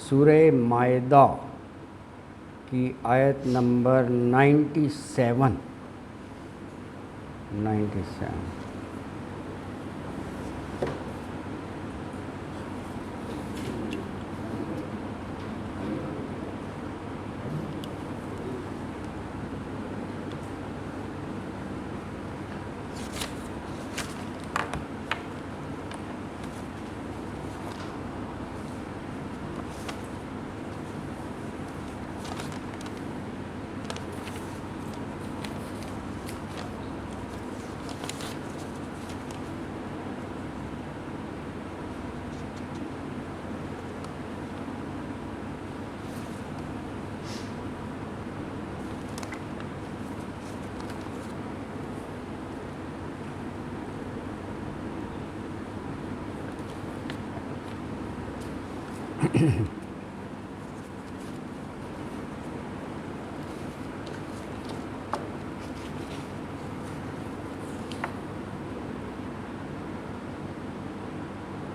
سورہ مائدہ کی آیت نمبر 97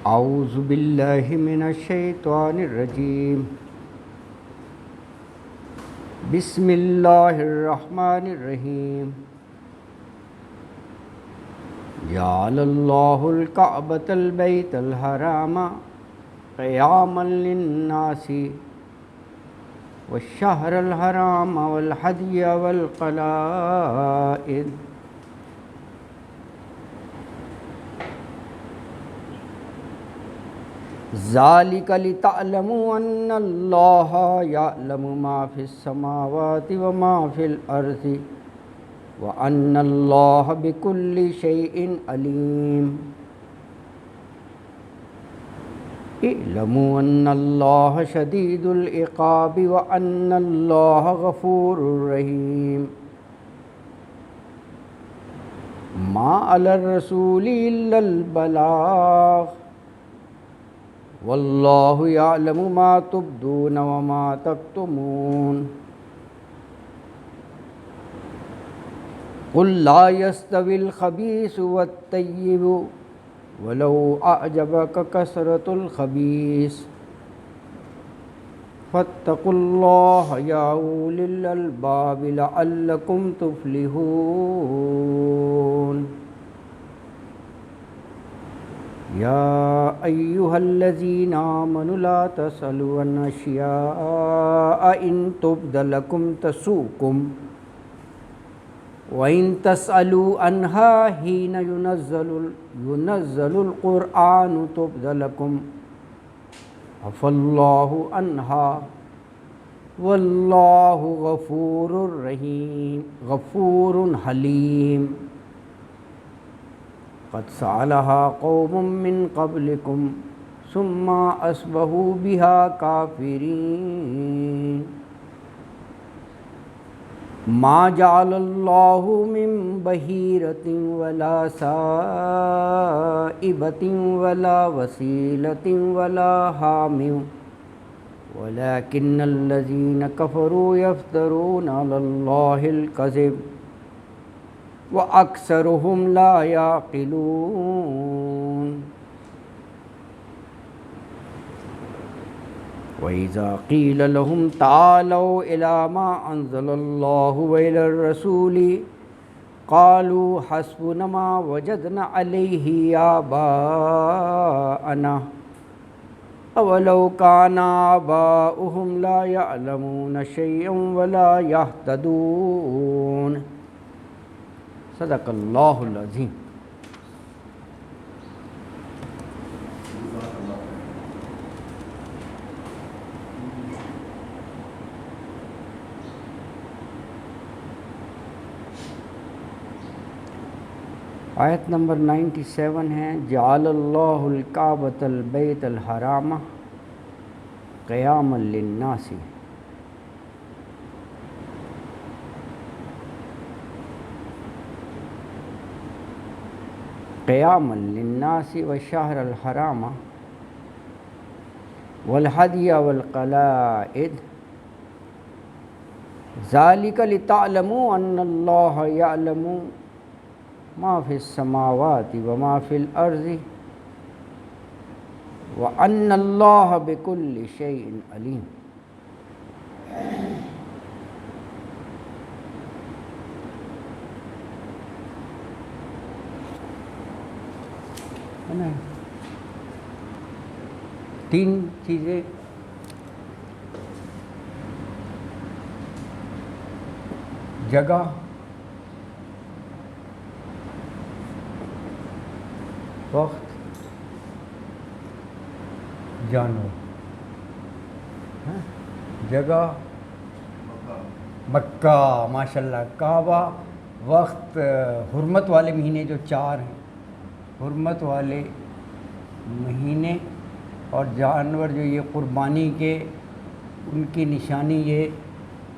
اعوذ باللہ من الشیطان الرجیم بسم اللہ الرحمن الرحیم جعل اللہ الکعبۃ البیت الحرام قیاما للناس والشہر الحرام والحدی والقلائد ذالک لتعلموا ان اللہ یعلم ما فی السماوات وما فی الارض وان اللہ بکل شیء علیم اعلموا ان اللہ شدید العقاب وان اللہ غفور رحیم ما علی الرسول الا البلاغ واللہ یعلم ما تبدون وما تکتمون قل لا يستوي الخبيث والطيب ولو أعجبك كثرة الخبيث فاتقوا الله يا أولي الألباب لعلكم تفلحون يا أيها الذين آمنوا لا تسألوا عن أشياء إن تبد لكم تسؤكم وَإِن تَسْأَلُوا عَنْهَا حِينَ يُنَزَّلُ الْقُرْآنُ تُبْدَ لَكُمْ عَفَا اللَّهُ عَنْهَا وَاللَّهُ غَفُورٌ رَحِيمٌ غَفُورٌ حَلِيمٌ قَدْ سَأَلَهَا قَوْمٌ مِّن قَبْلِكُمْ ثُمَّ أَصْبَحُوا بِهَا كَافِرِينَ ما جعل اللہ من بحیرۃ ولا سائبۃ ولا وسیلۃ ولا حام ولکن الذین کفروا یفترون علی اللہ الکذب واکثرهم لا یعقلون وَإِذَا قِيلَ لَهُمْ تَعَالَوْا إِلَى مَا أَنزَلَ اللَّهُ وَإِلَى الرَّسُولِ قَالُوا حَسْبُنَا مَا وَجَدْنَا عَلَيْهِ آبَاءَنَا أَوَلَوْ كَانَ آبَاؤُهُمْ لَا يَعْلَمُونَ شَيْئًا وَلَا يَهْتَدُونَ صدق اللہ العظیم۔ آیت نمبر 97 ہے جعل اللہ الکعبۃ البیت الحرام قیاما للناس۔ قیاما للناس والشہر الحرام والحدی والقلائد ذالک لتعلموا ان اللہ یعلم ما فی السماوات وما فی الارض وَأَنَّ اللَّهَ بِكُلِّ شَيْءٍ عَلِيمٌ۔ تین چیزیں جگہ، وقت، جانور۔ جگہ مکہ، ماشاءاللہ، کعبہ، وقت، حرمت والے مہینے جو 4 ہیں، حرمت والے مہینے، اور جانور جو یہ قربانی کے، ان کی نشانی یہ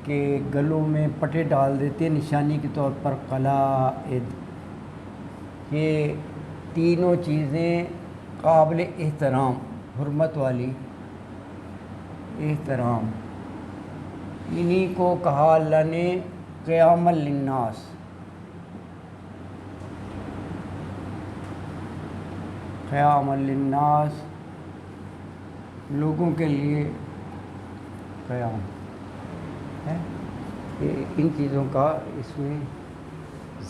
کہ گلوں میں پٹے ڈال دیتے ہیں نشانی کے طور پر، قلائد۔ یہ تینوں چیزیں قابل احترام، حرمت والی، احترام، انہی کو کہا اللہ نے قیام للناس۔ قیام للناس، لوگوں کے لیے قیام ہے۔ ان چیزوں کا اس میں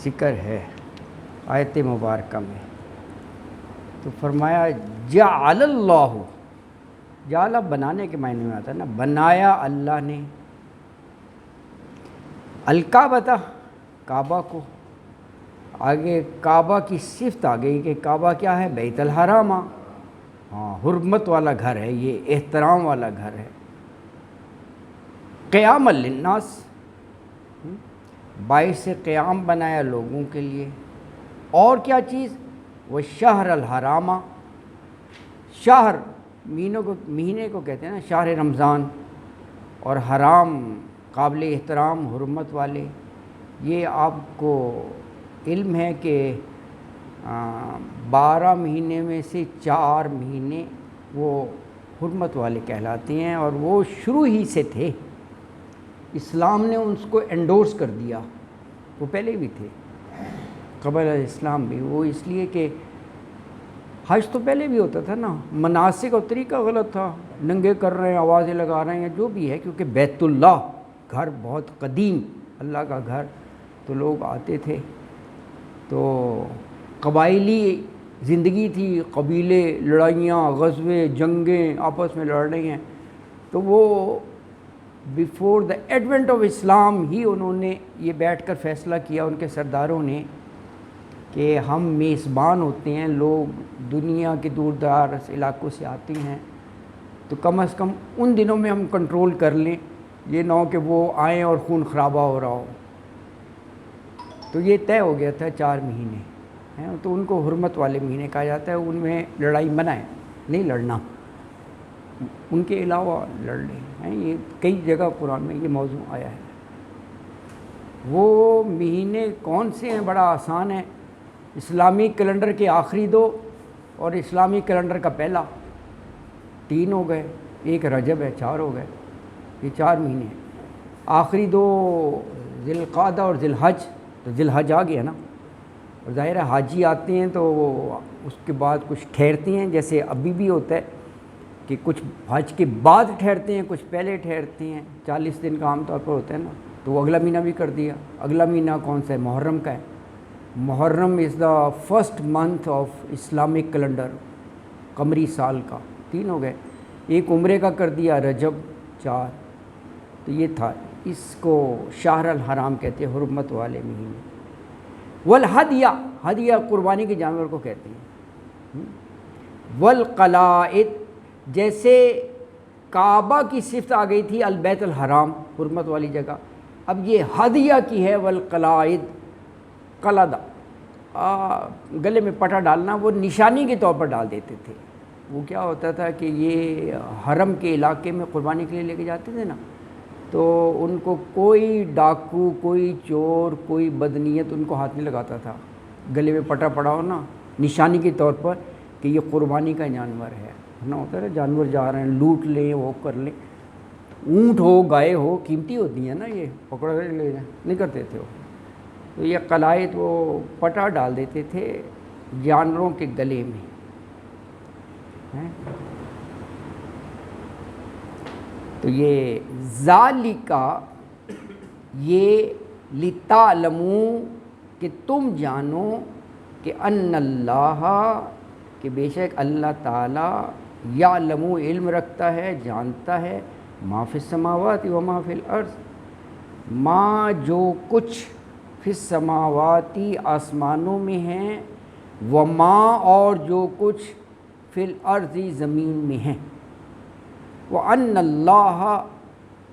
ذکر ہے آیت مبارکہ میں۔ تو فرمایا جعل اللہ، جعل بنانے کے معنی میں آتا ہے نا، بنایا اللہ نے، الکعبۃ، کعبہ کو، آگے کعبہ کی صفت آ گئی کہ کعبہ کیا ہے؟ بیت الحرام، ہاں، حرمت والا گھر ہے، یہ احترام والا گھر ہے۔ قیام للناس، باعث قیام بنایا لوگوں کے لیے۔ اور کیا چیز؟ وہ شہر الحرام، شہر مہینے کو کہتے ہیں نا، شہر رمضان، اور حرام قابل احترام، حرمت والے۔ یہ آپ کو علم ہے کہ 12 مہینے میں سے 4 مہینے وہ حرمت والے کہلاتے ہیں، اور وہ شروع ہی سے تھے، اسلام نے اس کو انڈورس کر دیا۔ وہ پہلے بھی تھے، قبل اسلام بھی، وہ اس لیے کہ حج تو پہلے بھی ہوتا تھا نا، مناسک اور طریقہ غلط تھا، ننگے کر رہے ہیں، آوازیں لگا رہے ہیں، جو بھی ہے، کیونکہ بیت اللہ گھر بہت قدیم، اللہ کا گھر، تو لوگ آتے تھے، تو قبائلی زندگی تھی، قبیلے، لڑائیاں، غزوے، جنگیں، آپس میں لڑ رہی ہیں، تو وہ بیفور دا ایڈونٹ آف اسلام ہی انہوں نے یہ بیٹھ کر فیصلہ کیا، ان کے سرداروں نے، کہ ہم میزبان ہوتے ہیں، لوگ دنیا کے دور دراز علاقوں سے آتے ہیں، تو کم از کم ان دنوں میں ہم کنٹرول کر لیں، یہ نہ ہو کہ وہ آئیں اور خون خرابہ ہو رہا ہو۔ تو یہ طے ہو گیا تھا 4 مہینے ہیں، تو ان کو حرمت والے مہینے کہا جاتا ہے، ان میں لڑائی منع ہے، نہیں لڑنا، ان کے علاوہ لڑ لیں ہیں۔ یہ کئی جگہ قرآن میں یہ موضوع آیا ہے۔ وہ مہینے کون سے ہیں؟ بڑا آسان ہے، اسلامی کیلنڈر کے آخری 2 اور اسلامی کیلنڈر کا پہلا، 3 ہو گئے، ایک رجب ہے، 4 ہو گئے، یہ 4 مہینے ہیں۔ آخری 2 ذی القعدہ اور ذی الحج، تو ذی الحج آ گیا نا، اور ظاہر ہے حاجی آتے ہیں تو اس کے بعد کچھ ٹھہرتے ہیں، جیسے ابھی بھی ہوتا ہے کہ کچھ حج کے بعد ٹھہرتے ہیں، کچھ پہلے ٹھہرتے ہیں، 40 دن کا عام طور پر ہوتا ہے نا، تو وہ اگلا مہینہ بھی کر دیا۔ اگلا مہینہ کون سا ہے؟ محرم کا ہے۔ Muharram is the first month of Islamic calendar, قمری سال کا، 3 ہو گئے۔ ایک عمرے کا کر دیا، رجب 4، تو یہ تھا، اس کو شہر الحرام کہتے ہیں، حرمت والے مہینے۔ والہدیہ، ہدیہ قربانی کے جانور کو کہتے ہیں۔ والقلائد، جیسے کعبہ کی صفت آ گئی تھی البیت الحرام، حرمت والی جگہ، اب یہ ہدیہ کی ہے، والقلائد، قلدہ، گلے میں پٹا ڈالنا، وہ نشانی کے طور پر ڈال دیتے تھے۔ وہ کیا ہوتا تھا کہ یہ حرم کے علاقے میں قربانی کے لیے لے کے جاتے تھے نا، تو ان کو کوئی ڈاکو، کوئی چور، کوئی بدنیت ان کو ہاتھ نہیں لگاتا تھا، گلے میں پٹا پڑا ہو نا، نشانی کے طور پر کہ یہ قربانی کا جانور ہے نا، ہوتا ہے جانور جا رہے ہیں، لوٹ لیں، وہ کر لیں، اونٹ ہو، گائے ہو، قیمتی ہوتی ہیں نا، یہ پکڑ لے جائیں، نہیں کرتے تھے وہ۔ تو یہ قلائد وہ پٹا ڈال دیتے تھے جانوروں کے گلے میں، تو یہ ذالکا یہ لتعلموا کہ تم جانو کہ ان اللہ کہ بے شک اللہ تعالی یعلم علم رکھتا ہے، جانتا ہے ما فی السماوات و ما فی الارض، ما جو کچھ فی السماواتی آسمانوں میں ہیں، وما اور جو کچھ فی الارض زمین میں ہیں، وَأَنَّ اللَّهَ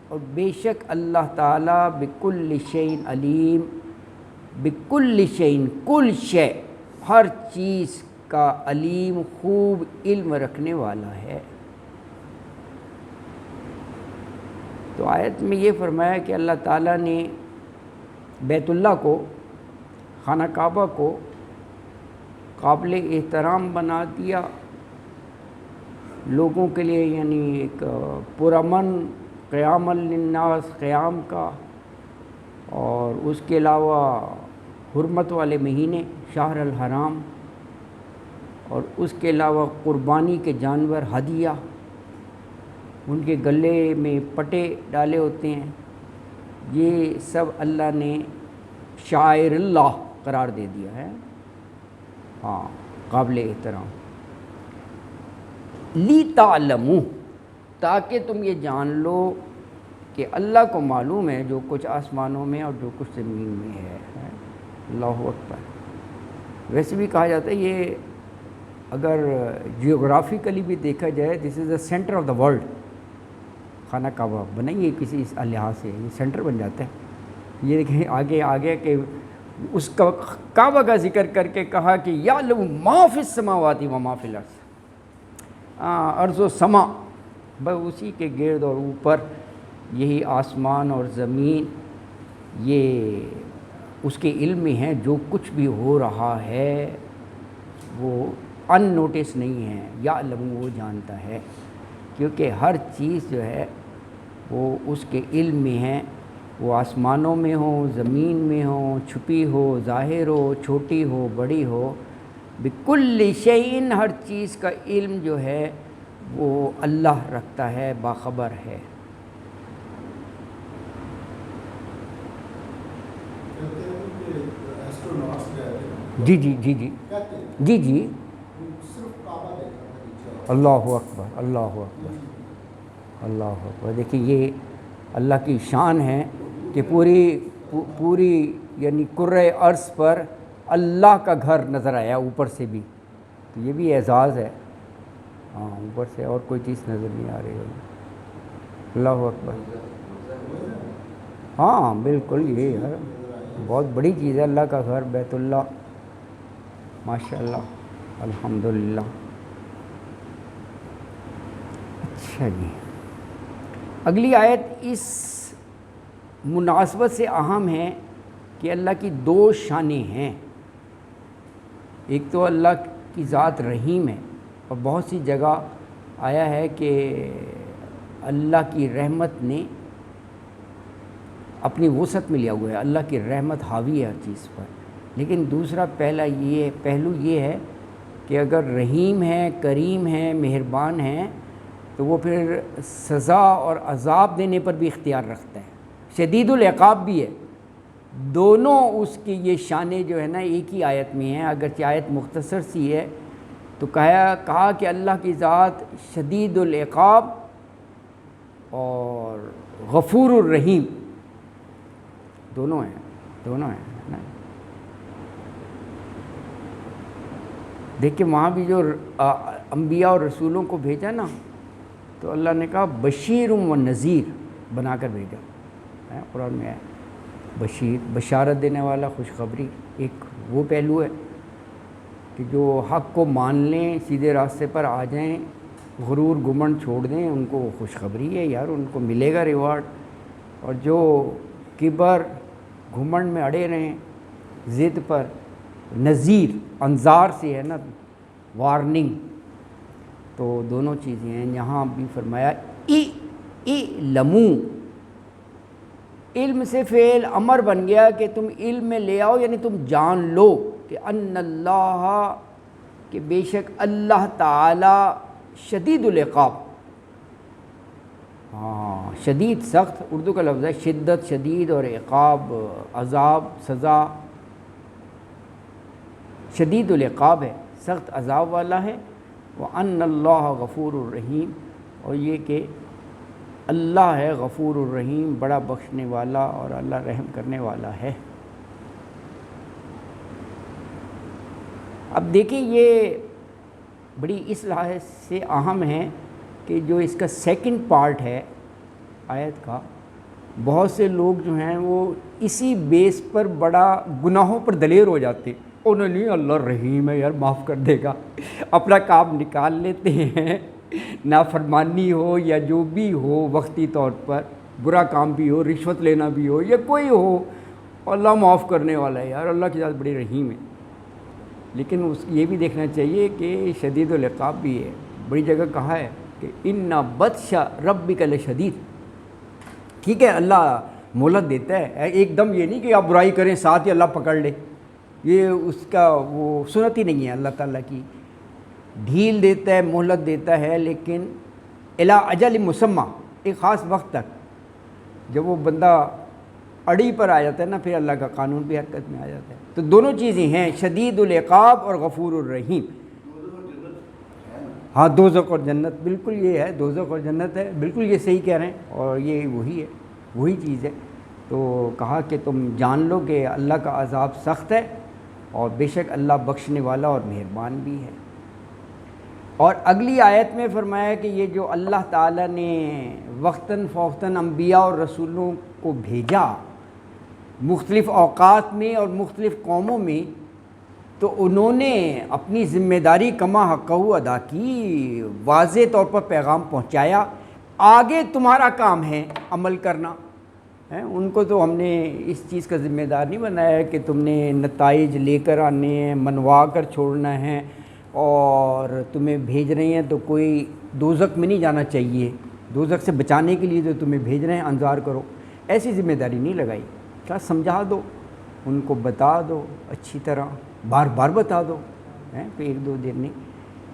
اور بے شک اللہ تعالیٰ بِكُلِّ شَيْءٍ علیم، بِكُلِّ شَيْءٍ کل شے ہر چیز کا علیم خوب علم رکھنے والا ہے۔ تو آیت میں یہ فرمایا کہ اللہ تعالیٰ نے بیت اللہ کو، خانہ کعبہ کو قابل احترام بنا دیا لوگوں کے لیے، یعنی ایک پرامن قیام للناس قیام کا، اور اس کے علاوہ حرمت والے مہینے شہر الحرام، اور اس کے علاوہ قربانی کے جانور ہدیہ، ان کے گلے میں پٹے ڈالے ہوتے ہیں، یہ سب اللہ نے شاعر اللہ قرار دے دیا ہے، ہاں قابل احترام۔ لِتَعْلَمُوا تاکہ تم یہ جان لو کہ اللہ کو معلوم ہے جو کچھ آسمانوں میں اور جو کچھ زمین میں ہے۔ اللہ اکبر۔ ویسے بھی کہا جاتا ہے یہ اگر جیوگرافیکلی بھی دیکھا جائے دس از دا سینٹر آف دا ورلڈ، خانہ کعبہ بنائیے کسی اس لحاظ سے یہ سینٹر بن جاتا ہے۔ یہ دیکھیں آگے کہ اس کا کعبہ کا ذکر کر کے کہا کہ یعلم ما فی السماوات و ما فی الارض، ارض و سما بس اسی کے گرد اور اوپر یہی آسمان اور زمین یہ اس کے علم میں ہیں، جو کچھ بھی ہو رہا ہے وہ ان نوٹس نہیں ہے، یعلم وہ جانتا ہے، کیونکہ ہر چیز جو ہے وہ اس کے علم میں ہے، وہ آسمانوں میں ہو، زمین میں ہو، چھپی ہو، ظاہر ہو، چھوٹی ہو، بڑی ہو، بکل شیء ہر چیز کا علم جو ہے وہ اللہ رکھتا ہے، باخبر ہے۔ جی جی جی جی جی جی اللہ اکبر اللہ اکبر اللہ اکبر۔ دیکھیے یہ اللہ کی شان ہے کہ پوری یعنی کرۂ ارض پر اللہ کا گھر نظر آیا اوپر سے بھی، تو یہ بھی اعزاز ہے، ہاں اوپر سے اور کوئی چیز نظر نہیں آ رہی ہے۔ اللہ اکبر، ہاں بالکل یہ ہے بہت بڑی چیز ہے اللہ کا گھر بیت اللہ، ماشاء اللہ الحمدللہ۔ اچھا جی، اگلی آیت اس مناسبت سے اہم ہے کہ اللہ کی دو شانیں ہیں، ایک تو اللہ کی ذات رحیم ہے، اور بہت سی جگہ آیا ہے کہ اللہ کی رحمت نے اپنی وسعت میں لیا ہوا ہے، اللہ کی رحمت حاوی ہے ہر چیز پر۔ لیکن دوسرا پہلو یہ ہے کہ اگر رحیم ہے، کریم ہے، مہربان ہے، تو وہ پھر سزا اور عذاب دینے پر بھی اختیار رکھتا ہے، شدید العقاب بھی ہے۔ دونوں اس کی یہ شانیں جو ہے نا ایک ہی آیت میں ہیں، اگرچہ آیت مختصر سی ہے، تو کہا کہ اللہ کی ذات شدید العقاب اور غفور الرحیم دونوں ہیں نا۔ دیکھیں وہاں بھی جو انبیاء اور رسولوں کو بھیجا نا، تو اللہ نے کہا بشیر و نذیر بنا کر بھیجا، قرآن میں ہے بشارت دینے والا، خوشخبری۔ ایک وہ پہلو ہے کہ جو حق کو مان لیں، سیدھے راستے پر آ جائیں، غرور گمنڈ چھوڑ دیں، ان کو خوشخبری ہے یار، ان کو ملے گا ریوارڈ۔ اور جو کبر گھمنڈ میں اڑے رہیں، ضد پر، نذیر انذار سے ہے نا، وارننگ، تو دونوں چیزیں ہیں۔ یہاں بھی فرمایا اعلموا، علم سے فعل امر بن گیا کہ تم علم میں لے آؤ، یعنی تم جان لو کہ ان اللہ، کہ بے شک اللہ تعالی شدید العقاب، ہاں شدید سخت اردو کا لفظ ہے، شدت شدید اور عقاب عذاب سزا، شدید العقاب ہے، سخت عذاب والا ہے، وَأَنَّ اللَّهَ غفور الرحیم، اور یہ کہ اللہ ہے غفور الرحیم، بڑا بخشنے والا اور اللہ رحم کرنے والا ہے۔ اب دیکھیں یہ بڑی اس لحاظ سے اہم ہے کہ جو اس کا سیکنڈ پارٹ ہے آیت کا، بہت سے لوگ جو ہیں وہ اسی بیس پر بڑا گناہوں پر دلیر ہو جاتے ہیں، انہوں نہیں اللہ رحیم ہے یار معاف کر دے گا، اپنا کام نکال لیتے ہیں، نافرمانی ہو یا جو بھی ہو وقتی طور پر، برا کام بھی ہو، رشوت لینا بھی ہو یا کوئی ہو، اللہ معاف کرنے والا ہے یار، اللہ کی ذات بڑی رحیم ہے۔ لیکن یہ بھی دیکھنا چاہیے کہ شدید العقاب بھی ہے، بڑی جگہ کہا ہے کہ ان بطش ربک لشدید، ٹھیک ہے اللہ مہلت دیتا ہے، ایک دم یہ نہیں کہ آپ برائی کریں ساتھ ہی اللہ پکڑ لے، یہ اس کا وہ سنت ہی نہیں ہے اللہ تعالیٰ کی، ڈھیل دیتا ہے مہلت دیتا ہے، لیکن الی اجل مسمى، ایک خاص وقت تک، جب وہ بندہ اڑی پر آ جاتا ہے نا پھر اللہ کا قانون بھی حرکت میں آ جاتا ہے۔ تو دونوں چیزیں ہیں، شدید العقاب اور غفور الرحیم۔ ہاں دوزخ اور جنت، بالکل یہ ہے، دوزخ اور جنت ہے، بالکل یہ صحیح کہہ رہے ہیں، اور یہ وہی ہے، وہی چیز ہے۔ تو کہا کہ تم جان لو کہ اللہ کا عذاب سخت ہے اور بے شک اللہ بخشنے والا اور مہربان بھی ہے۔ اور اگلی آیت میں فرمایا کہ یہ جو اللہ تعالیٰ نے وقتاً فوقتاً انبیاء اور رسولوں کو بھیجا مختلف اوقات میں اور مختلف قوموں میں، تو انہوں نے اپنی ذمہ داری کما حقہ ادا کی، واضح طور پر پیغام پہنچایا، آگے تمہارا کام ہے عمل کرنا ہے۔ ان کو تو ہم نے اس چیز کا ذمہ دار نہیں بنایا کہ تم نے نتائج لے کر آنے ہیں، منوا کر چھوڑنا ہے، اور تمہیں بھیج رہے ہیں تو کوئی دوزخ میں نہیں جانا چاہیے، دوزخ سے بچانے کے لیے جو تمہیں بھیج رہے ہیں انذار کرو، ایسی ذمہ داری نہیں لگائی۔ کیا سمجھا دو، ان کو بتا دو اچھی طرح، بار بار بتا دو، پھر ایک دو دن نہیں۔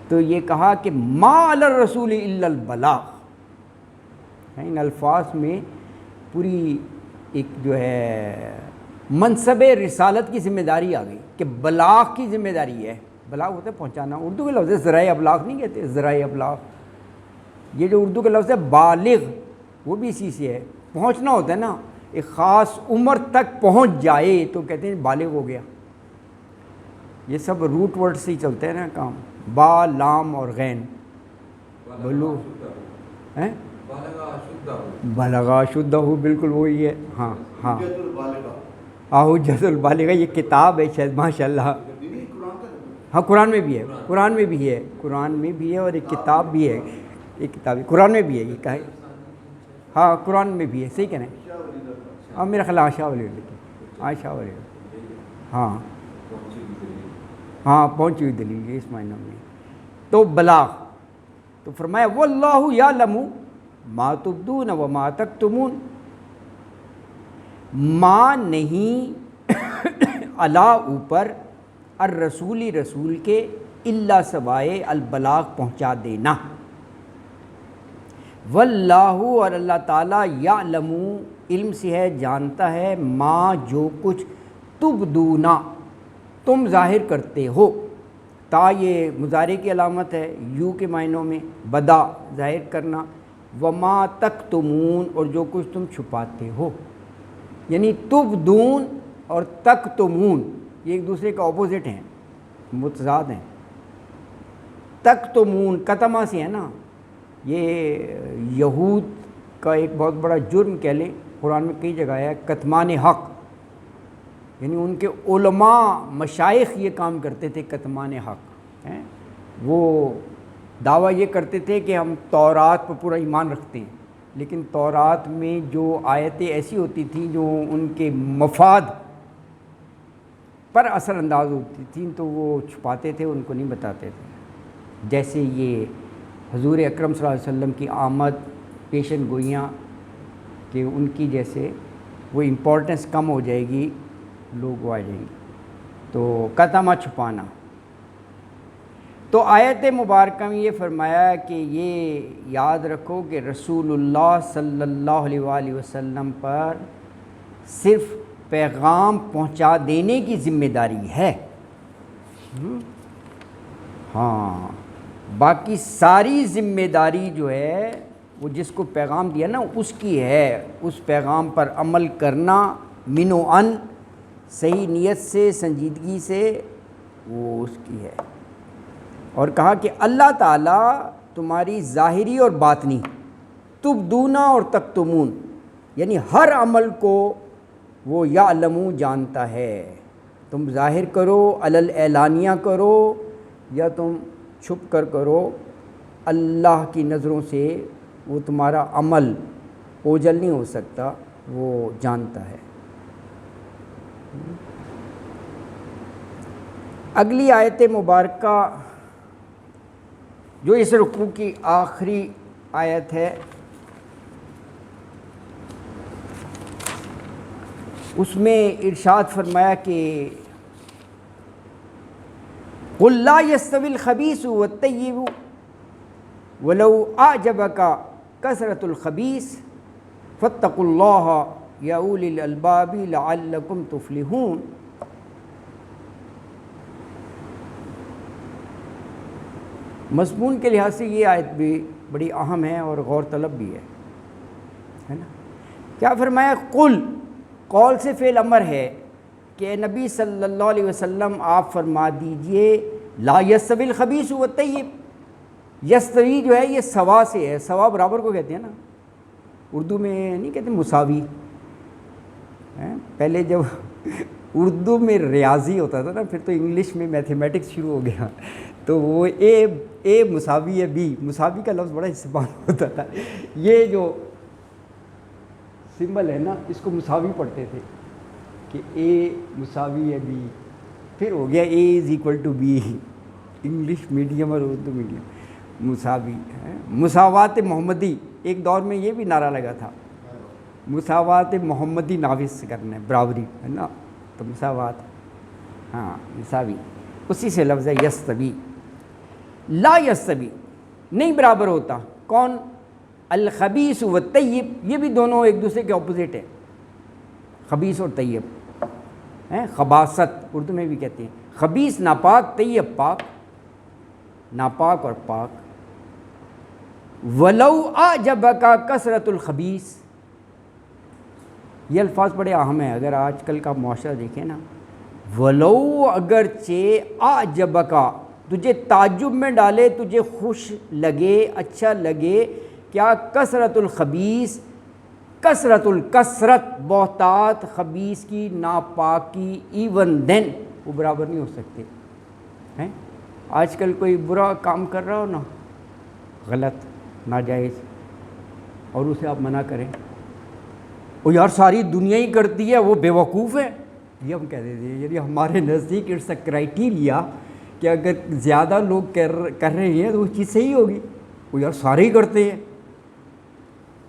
تو یہ کہا کہ ما علی الرسول الا البلاغ، ان الفاظ میں پوری ایک جو ہے منصب رسالت کی ذمہ داری آ گئی کہ بلاغ کی ذمہ داری ہے۔ بلاغ ہوتا ہے پہنچانا، اردو کے لفظ ہے ذرائع ابلاغ نہیں کہتے، ذرائع ابلاغ، یہ جو اردو کا لفظ ہے بالغ وہ بھی اسی سے ہے، پہنچنا ہوتا ہے نا، ایک خاص عمر تک پہنچ جائے تو کہتے ہیں بالغ ہو گیا۔ یہ سب روٹ ورڈ سے ہی چلتے ہیں نا کام، با لام اور غین، بلو ہیں بلغا شدہ ہو، بالکل وہی ہے، ہاں ہاں حجت البالغہ، یہ کتاب ہے شاید، ماشاء اللہ، ہاں قرآن میں بھی ہے، قرآن میں بھی ہے، قرآن میں بھی ہے، اور ایک کتاب بھی ہے، ایک کتاب قرآن میں بھی ہے، یہ کہا ہے ہاں قرآن میں بھی ہے، صحیح کہہ رہے ہیں، ہاں میرا خیال عائشہ ولی عائشہ ولی، ہاں ہاں پہنچی ہوئی دلیل ہے اس معنی میں۔ تو بلاغ، تو فرمایا واللہ یعلم ما تبدون وما تکتمون، ما نہیں علا اوپر، الرسولی رسول کے، الا سوائے البلاغ پہنچا دینا، واللہ اور اللہ تعالیٰ یعلم علم سے ہے جانتا ہے، ما جو کچھ تبدونا تم ظاہر کرتے ہو، تا یہ مضارع کی علامت ہے، یو کے معنوں میں، بدا ظاہر کرنا، وما تکتمون اور جو کچھ تم چھپاتے ہو، یعنی تبدون اور تکتمون یہ ایک دوسرے کا اپوزٹ ہیں، متضاد ہیں۔ تکتمون کتما سے ہے نا، یہ یہود کا ایک بہت بڑا جرم کہہ لیں، قرآن میں کئی جگہ ہے، کتمان حق، یعنی ان کے علماء مشائخ یہ کام کرتے تھے، کتمان حق ہیں، وہ دعویٰ یہ کرتے تھے کہ ہم تورات پر پورا ایمان رکھتے ہیں، لیکن تورات میں جو آیتیں ایسی ہوتی تھیں جو ان کے مفاد پر اثر انداز ہوتی تھیں تو وہ چھپاتے تھے، ان کو نہیں بتاتے تھے، جیسے یہ حضور اکرم صلی اللہ علیہ وسلم کی آمد، پیشن گوئیاں کہ ان کی جیسے وہ امپورٹنس کم ہو جائے گی، لوگ وہ آ جائیں گے، تو کتما چھپانا۔ تو آیت مبارکہ میں یہ فرمایا کہ یہ یاد رکھو کہ رسول اللہ صلی اللہ علیہ وآلہ وسلم پر صرف پیغام پہنچا دینے کی ذمہ داری ہے، ہاں باقی ساری ذمہ داری جو ہے وہ جس کو پیغام دیا نا اس کی ہے، اس پیغام پر عمل کرنا من و ان صحیح نیت سے سنجیدگی سے وہ اس کی ہے۔ اور کہا کہ اللہ تعالیٰ تمہاری ظاہری اور باطنی تبدون اور تکتمون، یعنی ہر عمل کو وہ یعلم جانتا ہے، تم ظاہر کرو علی اعلانیہ کرو یا تم چھپ کر کرو، اللہ کی نظروں سے وہ تمہارا عمل اوجھل نہیں ہو سکتا، وہ جانتا ہے۔ اگلی آیت مبارکہ جو اس رکوع کی آخری آیت ہے، اس میں ارشاد فرمایا کہ قُلْ لَا يَسْتَوِي الْخَبِيثُ وَالطَّيِّبُ وَلَوْ أَعْجَبَكَ كَثْرَةُ الْخَبِيثِ فَاتَّقُوا اللَّهَ يَا أُولِي الْأَلْبَابِ لَعَلَّكُمْ تُفْلِحُونَ۔ مضمون کے لحاظ سے یہ آیت بھی بڑی اہم ہے اور غور طلب بھی ہے نا۔ کیا فرمایا؟ قل، قول سے فعل امر ہے کہ اے نبی صلی اللہ علیہ وسلم آپ فرما دیجئے لا یستوی الخبیث والطیب، یستوی جو ہے یہ سوا سے ہے، سوا برابر کو کہتے ہیں نا، اردو میں نہیں کہتے مساوی، پہلے جب اردو میں ریاضی ہوتا تھا نا پھر تو انگلش میں میتھمیٹکس شروع ہو گیا، تو وہ اے مساوی ہے بی، مساوی کا لفظ بڑا استعمال ہوتا تھا، یہ جو سمبل ہے نا اس کو مساوی پڑھتے تھے کہ اے مساوی ہے بی، پھر ہو گیا A is equal to B, English medium اور اردو میڈیم مساوی ہے۔ مساوات محمدی، ایک دور میں یہ بھی نعرہ لگا تھا، مساوات محمدی نافذ کرنا ہے، برابری ہے نا، تو مساوات، ہاں مساوی، اسی سے لفظ ہے یستوی۔ لا یستوی نہیں برابر ہوتا، کون؟ الخبیث والطیب، یہ بھی دونوں ایک دوسرے کے اپوزٹ ہیں، خبیث اور طیب ہیں، خباثت اردو میں بھی کہتے ہیں، خبیث ناپاک، طیب پاک، ناپاک اور پاک۔ ولو اعجبک کثرت الخبیث، یہ الفاظ بڑے اہم ہیں، اگر آج کل کا معاشرہ دیکھیں نا، ولو اگرچہ اعجبک، تجھے تعجب میں ڈالے، تجھے خوش لگے، اچھا لگے، کیا؟ کثرت الخبیث، کثرت الکثرت، بہتات خبیث کی، ناپاکی، ایون دین وہ برابر نہیں ہو سکتے ہیں۔ آج کل کوئی برا کام کر رہا ہو نا، غلط ناجائز، اور اسے آپ منع کریں، وہ یار ساری دنیا ہی کرتی ہے، وہ بے وقوف ہے، یہ ہم کہہ دیتے ہیں، یعنی ہمارے نزدیک اٹس اے کرائٹیریا کہ اگر زیادہ لوگ کر رہے ہیں تو وہ چیز صحیح ہوگی، وہ یار سارے ہی کرتے ہیں۔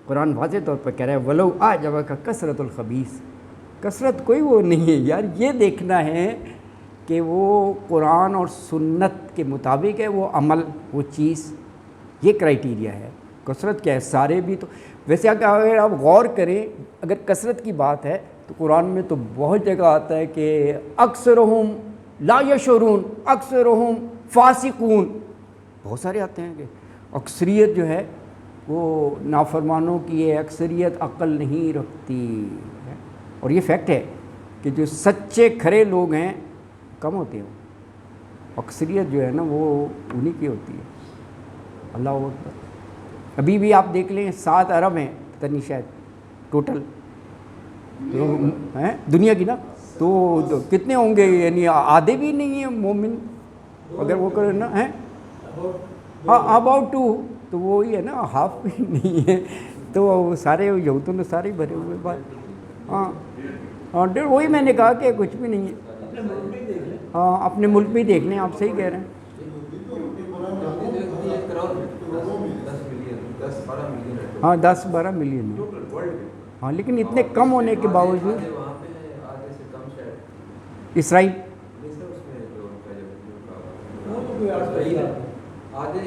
قرآن واضح طور پر کہہ رہا ہے ولو اعجبک کثرت الخبیث، کثرت کوئی وہ نہیں ہے یار، یہ دیکھنا ہے کہ وہ قرآن اور سنت کے مطابق ہے وہ عمل، وہ چیز، یہ کرائٹیریا ہے۔ کثرت کیا ہے؟ سارے بھی تو ویسے اگر آپ غور کریں، اگر کثرت کی بات ہے تو قرآن میں تو بہت جگہ آتا ہے کہ اکثرہم لا یشعرون، اکثرہم فاسقون، بہت سارے آتے ہیں کہ اکثریت جو ہے وہ نافرمانوں کی ہے، اکثریت عقل نہیں رکھتی ہے، اور یہ فیکٹ ہے کہ جو سچے کھرے لوگ ہیں کم ہوتے ہیں، اکثریت جو ہے نا وہ انہی کی ہوتی ہے۔ اللہ اکبر، ابھی بھی آپ دیکھ لیں 7 ارب ہیں پتہ نہیں شاید ٹوٹل دنیا کی نا، تو کتنے ہوں گے؟ یعنی آدھے بھی نہیں ہیں مومن اگر وہ کرے نا، ہیں ہاں اباؤٹ 2، تو وہی ہے نا، ہاف بھی نہیں ہے، تو سارے یہودوں نے سارے بھرے ہوئے بات، ہاں وہی میں نے کہا کہ کچھ بھی نہیں ہے، ہاں اپنے ملک میں دیکھ لیں، آپ صحیح کہہ رہے ہیں، ہاں 10-12 ملین ہے، ہاں لیکن اتنے کم ہونے کے باوجود اسرائیل آدھے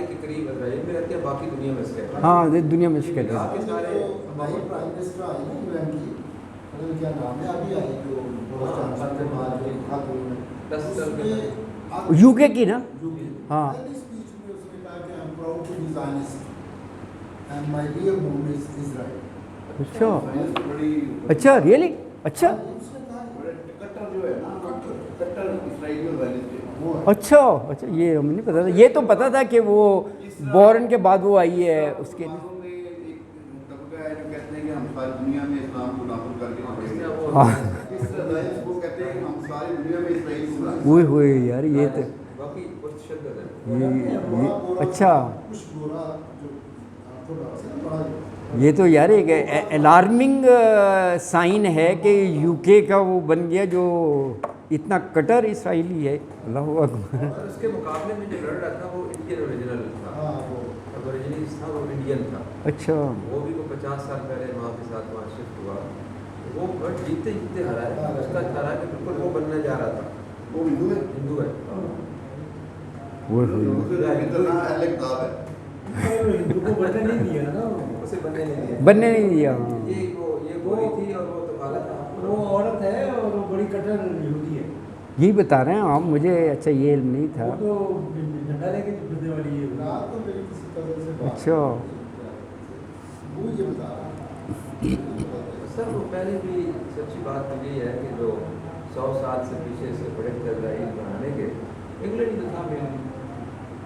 کے قریب اسرائیل میں رہتے ہیں، باقی دنیا میں اسکیٹر. ہاں دنیا میں اسکیٹر. کے سارے پرائم منسٹر آئی نا انگلینڈ کی، کیا نام ہے ابھی آئی جو یو کے کی نا. ہاں اسپیچ میں اس نے کہا کہ I am proud to be Zionist and my real home is Israel. اچھا اچھا ریئلی اچھا اچھا اچھا یہ ہمیں نہیں پتا تھا. یہ تو پتا تھا کہ وہ بورن کے بعد وہ آئی ہے اس کے. ہوئے ہوئے یار یہ تو اچھا یہ تو یار ایک الارمنگ سائن ہے کہ یو کے کا وہ بن گیا جو اتنا کٹر اسرائیلی ہے. اللہ اکبر. اس کے مقابلے میں جو لڑ رہا تھا وہ انڈین اوریجنل تھا، اوریجنلیز تھا وہ انڈین تھا. اچھا وہ بھی وہ 50 سال پہلے ماں کے ساتھ وہاں شفٹ ہوا. وہ جیتے ہرا ہے. اس کا ہرا کہ بالکل وہ بننے جا رہا تھا. وہ ہندو ہے. بننے نہیں دیا. یہ گوری تھی اور وہ تو کالا تھا. وہ عورت ہے اور وہ بڑی کٹر یہودی ہے. یہی بتا رہے ہیں آپ مجھے. اچھا یہ علم نہیں تھا. وہ تو جھنڈا لے کے پھرنے والی ہے. اچھا سر وہ پہلے بھی سچی بات تو یہی ہے کہ جو 100 سال سے پیچھے سے بڑے اسرائیل بنانے کے انگلینڈ تو تھا.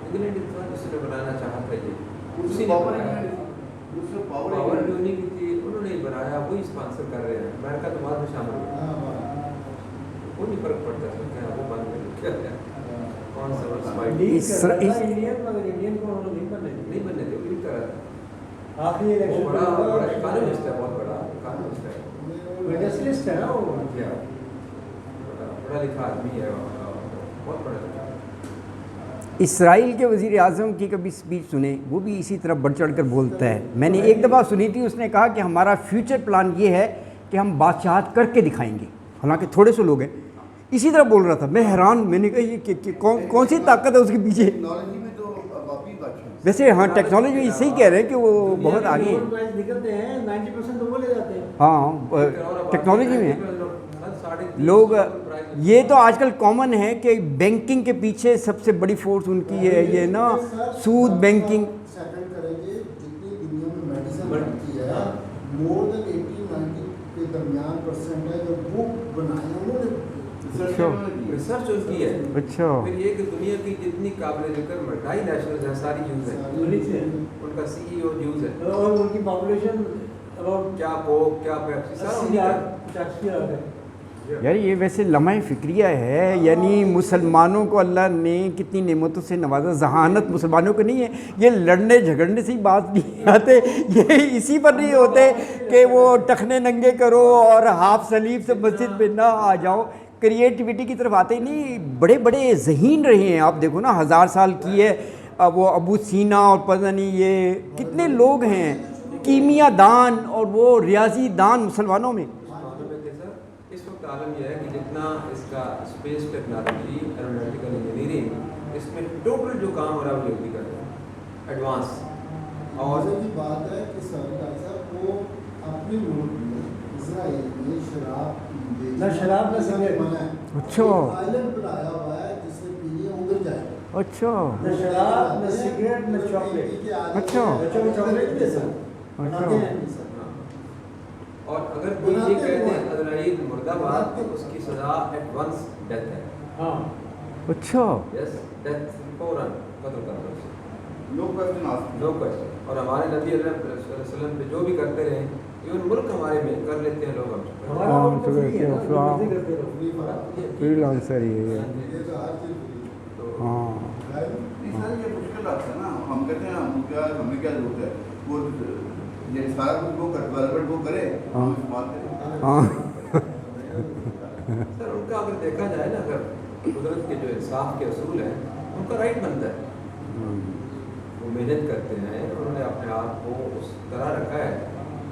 انگلینڈ تھا جس نے بنانا چاہا تھا. یہ اسی نے پاور جو نہیں کی تھی انہوں نے بنایا. وہی اسپانسر کر رہے ہیں. امریکہ تو بعد میں شامل ہوا. کوئی نہیں فرق پڑتا ہے کیا وہ بند کر کون سا انڈین کو نہیں بننے تھے. وہی کرا تھا. آخری الیکشن بڑا اکانومسٹ ہے. بہت بڑا اکانومسٹ ہے. انڈسٹریلسٹ ہے نا وہ. پڑھا لکھا آدمی ہے. بہت پڑھا لکھا. اسرائیل کے وزیر اعظم کی کبھی اسپیچ سنیں، وہ بھی اسی طرح بڑھ چڑھ کر بولتا ہے. میں نے ایک دفعہ سنی تھی. اس نے کہا کہ ہمارا فیوچر پلان یہ ہے کہ ہم بادشاہت کر کے دکھائیں گے. حالانکہ تھوڑے سے لوگ ہیں. اسی طرح بول رہا تھا. میں حیران. میں نے کہا یہ کون سی طاقت ہے اس کے پیچھے. ویسے ہاں ٹیکنالوجی میں صحیح کہہ رہے ہیں کہ وہ بہت آگے ہے. نکلتے ہیں 90% تو وہ لے جاتے ہیں. ہاں ٹیکنالوجی میں لوگ. یہ تو آج کل کامن ہے کہ بینکنگ کے پیچھے سب سے بڑی فورس ان کی ہے یہ نا سود بینکنگ. ریسرچ ان کی ہے. اچھا پھر یہ کہ دنیا کی جتنی قابل ذکر ملٹائی نیشنلز ہیں ساری یوز ہیں. ان کا CEO یوز ہے. اور ان کی پاپولیشن کیا کوک کیا پیپسی سارا ہے. یار یہ ویسے لمحہ فکریہ ہے. یعنی مسلمانوں کو اللہ نے کتنی نعمتوں سے نوازا. ذہانت مسلمانوں کو نہیں ہے. یہ لڑنے جھگڑنے سے ہی بات نہیں آتے. یہ اسی پر نہیں ہوتے کہ وہ ٹخنے ننگے کرو اور ہاف سلیب سے مسجد میں نہ آ جاؤ. کریٹیوٹی کی طرف آتے ہی نہیں. بڑے بڑے ذہین رہے ہیں. آپ دیکھو نا 1000 سال کی ہے وہ ابو سینا اور پتہ نہیں یہ کتنے لوگ ہیں کیمیا دان اور وہ ریاضی دان مسلمانوں میں. اس وقت عالم یہ ہے کہ جتنا اس کا اسپیس ٹیکنالوجی ایروناٹیکل انجینئرنگ اس میں ٹوٹل جو کام ہو رہا ہے وہ یہودی کر رہے ہیں ایڈوانس. اور کی بات ہے کہ سرکار صاحب وہ اپنے ملک میں اسرائیل میں شراب نہ شراب نہ سگریٹ. اچھا آئلینڈ بنایا ہوا ہے جس سے پینے ادھر جائے. اچھا نہ شراب نہ سگریٹ نہ چاکلیٹ. اچھا بچوں کو چاکلیٹ دے سر. اور اگر کوئی یہ کہہ دیں اسرائیل مرد آباد تو اس کی سزا ایڈوانس ڈیتھ ہے. ہاں اچھا یس ڈیتھ فوراً قتل کر دو. لوگ نو کوشچن. اور ہمارے نبی علیہ وسلم پہ جو بھی کرتے رہے ایون ملک ہمارے میں کر لیتے ہیں لوگ. فری لانسر یہ ہے. ہاں یہ مشکل آتا ہے نا. ہم کہتے ہیں ہمیں کیا ضرورت ہے وہ سارا کچھ وہ ڈیولپمنٹ وہ کرے. ہاں سر ان کا اگر دیکھا جائے نا اگر قدرت کے جو انصاف کے اصول ہیں ان کا رائٹ بنتا ہے. وہ محنت کرتے ہیں. انہوں نے اپنے آپ کو اس طرح رکھا ہے.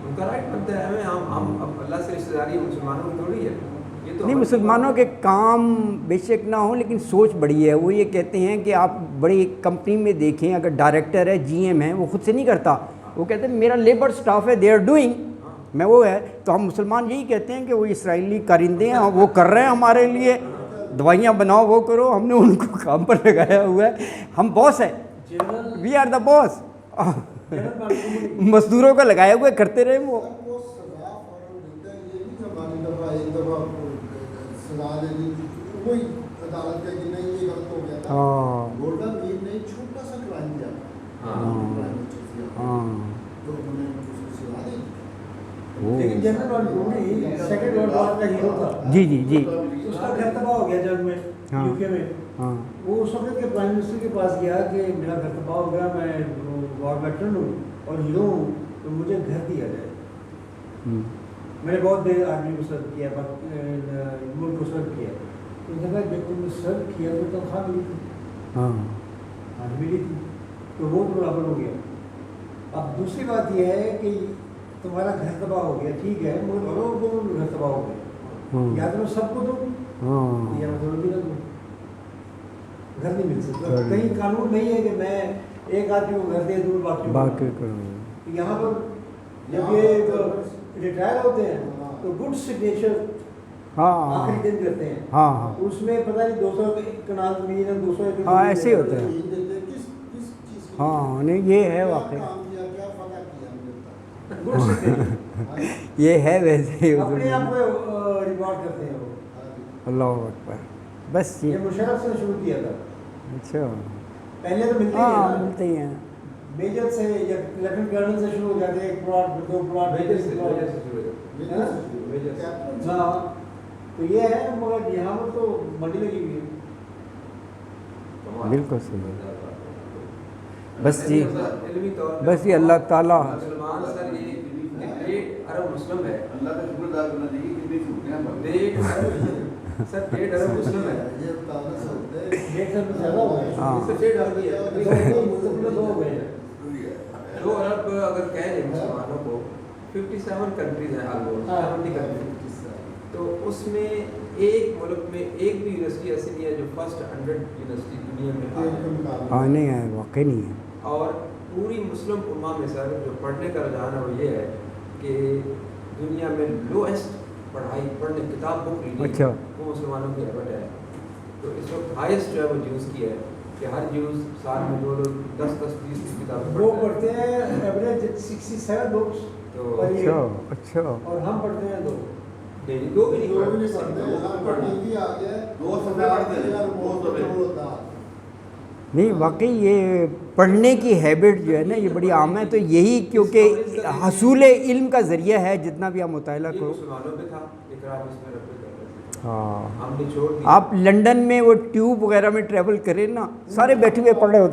ان کا رائٹ بنتا ہے. ہمیں ہم اللہ سے رشتے داری مسلمانوں میں تھوڑی ہے. یہ تو نہیں، ہماری مسلمانوں کے کام بے شک نہ ہوں لیکن سوچ بڑی ہے. وہ یہ کہتے ہیں کہ آپ بڑی کمپنی میں دیکھیں، اگر ڈائریکٹر ہے، جی ایم ہے، وہ خود سے نہیں کرتا، وہ کہتے ہیں میرا لیبر سٹاف ہے، دے آر ڈوئنگ، میں وہ ہے. تو ہم مسلمان یہی کہتے ہیں کہ وہ اسرائیلی کارندے ہیں، وہ کر رہے ہیں ہمارے لیے، دوائیاں بناؤ وہ کرو، ہم نے ان کو کام پر لگایا ہوا ہے، ہم باس ہیں، جنرل وی آر دا باس. مزدوروں کا لگایا ہوا ہے، کرتے رہے وہ. وہ سزا فوراً دیتا ہے، یہ نہیں کہ ہماری دفعہ ایک دفعہ سزا دے دی، وہی عدالت کا کہ نہیں یہ غلط ہو گیا تھا. ہاں گولڈن ویک نے چھوٹا سا کرائم کیا تھا، ہاں تو انہوں نے اس کو سزا دی. لیکن جنرل البرونی سیکنڈ ورلڈ وار کا ہیرو تھا. جی جی جی اس کا گھر تباہ ہو گیا جنگ میں، ہاں. یو کے میں. ہاں وہ اس وقت کے پرائم منسٹر کے پاس گیا کہ میرا گھر تباہ ہو گیا، میں وار ویٹرن ہوں اور ہیرو ہوں، تو مجھے گھر دیا جائے. میں نے بہت دیر آرمی کو سرو کیا، ملک کو سرو کیا. تو جب تم نے سرو کیا تو تنخواہ ملی تھی، ہاں ملی تھی، تو وہ تو برابر ہو گیا. اب دوسری بات یہ ہے کہ تمہارا گھر تباہ ہو گیا، ٹھیک ہے، مگر لوگوں کو گھر تباہ ہو گیا، یا تو میں سب کو دوں یا میں تھوڑا بھی نہ دوں. گھر نہیں مل سکتا، کہیں قانون نہیں ہے کہ میں ایک آدمی کو گھر دے دوں باقی کرو. یہاں پر جب یہ ریٹائر ہوتے ہیں تو گڈ سگنیچر ہاں آخری دن کرتے ہیں. ہاں ہاں اس میں پتہ نہیں 200 کنال زمین ہے، 200 ایکڑ ہاں ایسے ہی ہوتا ہے. کس چیز کی ہاں نہیں یہ ہے واقعی، کام کیا، کیا فتح کیا ملتا. گڈ سگنیچر یہ ہے ویسے ہی اپنے آپ کو ریوارڈ کرتے ہیں وہ. اللہ اکبر. بس یہ مشرف سے شروع کیا تھا. اچھا پہلے تو ملتے ہی ہاں ہیں نا، ملتے ہی ہیں. میجر سے یا لیفٹنٹ کرنل سے شروع ہو جاتے ہیں، ایک پلاٹ پھر 2 پلاٹ میجر پھر سے 3 میجر پلاٹ. سے شروع ہے. میجر کیپٹن ہاں تو یہ ہے، مگر یہاں پر تو منڈی لگی ہوئی ہے. بالکل صحیح. بس جی علمی طور پہ بس یہ اللہ تعالیٰ مسلمان سر یہ 1.5 ارب مسلم ہے. اللہ کا شکر ادا کرنا چاہیے کتنی چھوٹیاں بن 1.5 ارب سر 1.5 ارب مسلم ہے. یہ بتانا سے ہوتا ہے 1.5 سے زیادہ ہو گئے. ہاں. اس سے 1.5 ارب ہی ہے. 2 ہو گئے ہیں. 2 ارب اگر کہیں گے مسلمانوں کو 57 کنٹریز ہیں آلموسٹ 70 کنٹریز. تو اس میں ایک ملک میں ایک بھی یونیورسٹی ایسی نہیں ہے جو فرسٹ 100 یونیورسٹی دنیا میں آ جائے. ہاں نہیں ہے، واقعی نہیں ہے. اور پوری مسلم امہ میں سر جو پڑھنے کا رجحان ہے وہ یہ ہے کہ دنیا میں لوئسٹ پڑھائی پڑھنے کتاب بک ریڈنگ اچھا. وہ مسلمانوں کی ہیبٹ ہے. تو اس وقت ہائیسٹ جو ہے وہ جیوز کی ہے کہ ہر جیوز سال میں 10-20 کتابیں وہ پڑھتے ہیں. پڑھتے ہیں ایوریج 67 بکس تو اچھا اچھا. اور ہم پڑھتے ہیں 2. ڈیلی 2 بھی جو بھی نہیں نہیں پڑھتے پڑھتے. پڑھنے کی آ گیا 2 صفحے پڑھتے ہیں، 2 صفحے. نہیں واقعی یہ پڑھنے کی ہیبٹ جو ہے نا یہ بڑی عام ہے. تو یہی کیونکہ حصول علم کا ذریعہ ہے، جتنا بھی آپ مطالعہ یہ کرو. مسلمانوں پہ تھا، اقرار اس میں رب کرتے تھے. ہاں ہم نے چھوڑ دیا. آپ لنڈن میں وہ ٹیوب وغیرہ میں ٹریول کریں نا، سارے بیٹھے ہوئے پڑھ رہے ہوتے ہیں.